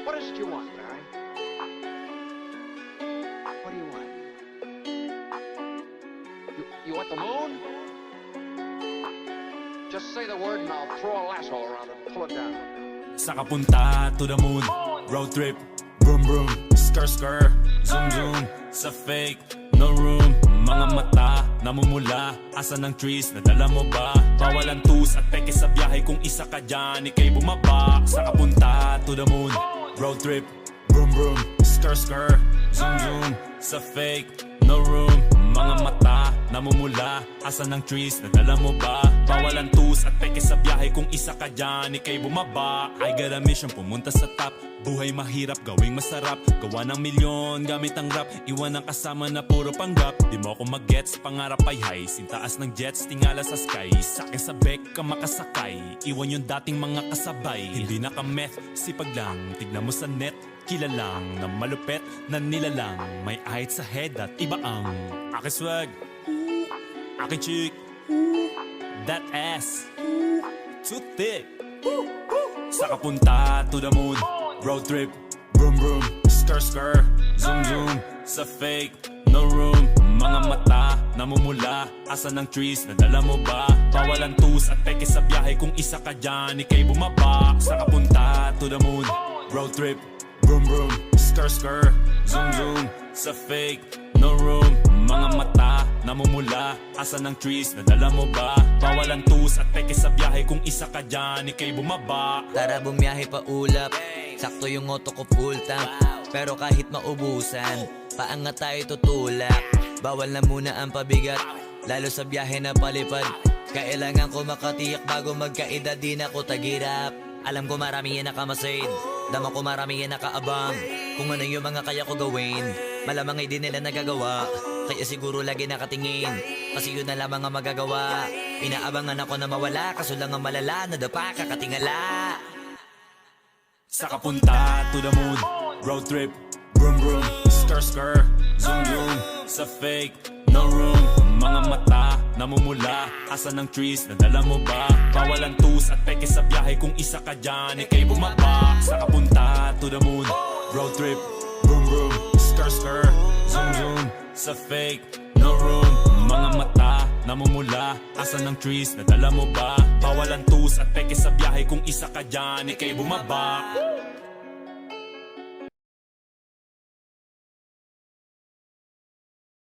What is it you want, Barry? What do you want? You want the moon? Just say the word and I'll throw a lasso around it and pull it down. Sa kapunta to the moon, road trip, vroom vroom, skr skr, zoom zoom, sa fake, no room. Mga mata, namumula, asan ang trees, nadala mo ba? Bawal ang tus at peke sa biyahe, kung isa ka dyan, ikay bumaba. Sa kapunta to the moon, road trip, vroom vroom, skr skr, zoom zoom, sa fake, no room. Mga mata, namumula, asan ang trees, nadala mo ba? Bawal ang tus at peke sa biyahe, kung isa ka dyan, ikay bumaba. I got a mission, pumunta sa top. Buhay mahirap, gawing masarap. Gawa ng milyon, gamit ang rap. Iwan ang kasama na puro panggap. Di mo ako mag-gets, pangarap ay high. Sintaas ng jets, tingala sa sky. Sakin sa bek ka makasakay. Iwan yung dating mga kasabay. Hindi na ka-meth, sipag lang. Tignan mo sa net, kilalang na malupet na nilalang. May ahit sa head at iba ang aking swag, aking chick, that ass, too thick. Sa kapunta to the moon, road trip, vroom vroom, skr skr, zoom zoom, sa fake, no room. Mga mata, namumula, asan ang trees, nadala mo ba? Bawal ang tus at peke sa biyahe, kung isa ka dyan, ikay bumaba. Sa kapunta to the moon, road trip, vroom vroom, skr skr, zoom zoom, sa fake, no room. Mga mata, namumula, asan ang trees, nadala mo ba? Bawal ang tus at peke sa biyahe, kung isa ka dyan, ikay bumaba. Tara bumiyahe pa ulap, sakto yung auto ko full tank. Pero kahit maubusan, paangat tayo tutulak. Bawal na muna ang pabigat, lalo sa biyahe na palipad. Kailangan ko makatiyak bago magkaedad, di na ko tagirap. Alam ko marami yan nakamasid, dama ko marami yan nakaabang. Kung ano yung mga kaya ko gawin, malamang ay di nila nagagawa. Kaya siguro lagi nakatingin, kasi yun na lamang ang magagawa. Inaabangan ako na mawala, kaso lang ang malala, nadapa kakatingala. Sa kapunta to the moon, road trip, vroom vroom, skr skr, zoom zoom, sa fake, no room. Mga mata, namumula, asan ang trees, nadala mo ba? Bawal ang tus at peke sa biyahe, kung isa ka dyan, ikay bumaba. Sa kapunta to the moon, road trip, vroom vroom, skr skr, zoom zoom, sa fake, no room. Mga mata, namumula, asan ang trees, nadala mo ba? Bawal ang tus at peke sa biyahe, kung isa ka dyan, ikay bumaba.